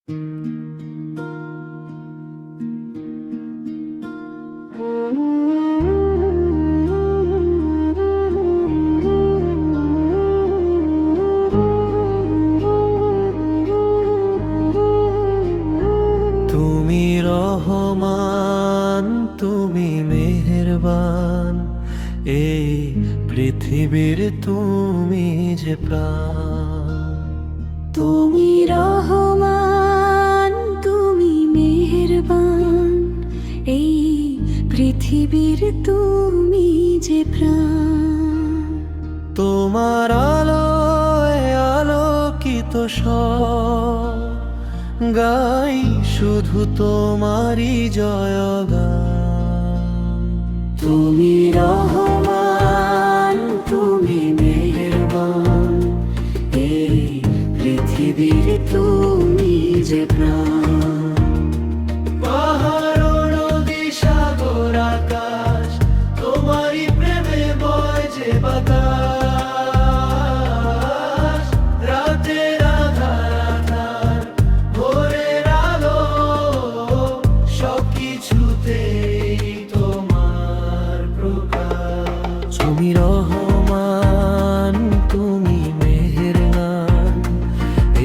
তুমি রহমান, তুমি মেহেরবান, এই পৃথিবীর তুমি যে প্রাণ। তুমি রহমান, তুমি মেহেরবান, এই পৃথিবীর তুমি যে প্রাণ। তোমার আলোয় আলোকিত সব, গাই শুধু তোমারই জয়গান। তুমি রহমান, তুমি মেহেরবান, এই পৃথিবীর তুমি যে প্রাণ। পাহাড় নদী সাগর আকাশ, তোমারই প্রেমে বয় যে বাতাস। রাতের আধার আধার, ভোরের আলো, সবকিছুতেই তোমার প্রকাশ। তুমি রহমান, তুমি মেহেরবান,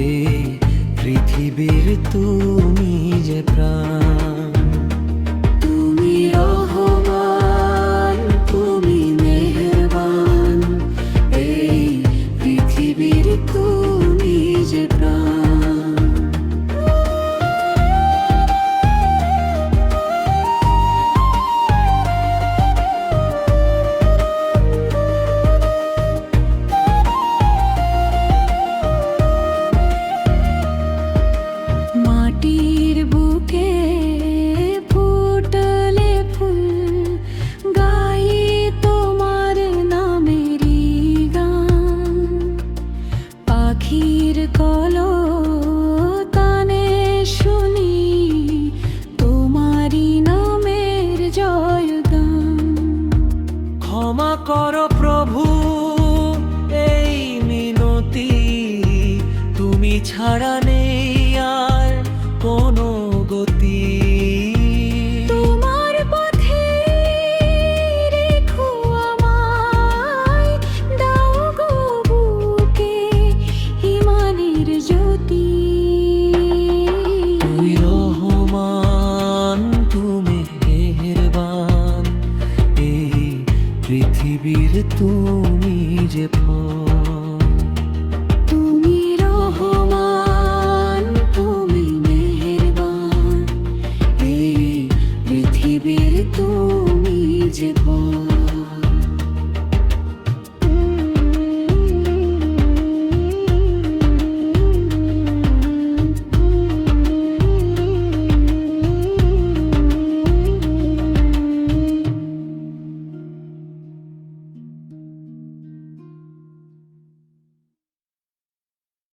এই পৃথিবীর তুমি যে প্রাণ। তুমি রহমান, তুমি মেহেরবান, এই পৃথিবীর তুমি যে প্রাণ। মাটির বুকে ফুটলে ফুল, গাই তোমার নামেরই গান। পাখির কলতানে শুনি তোমারই নামের জয়গান। ক্ষমা করো প্রভু এই মিনতি, তুমি ছাড়া নেই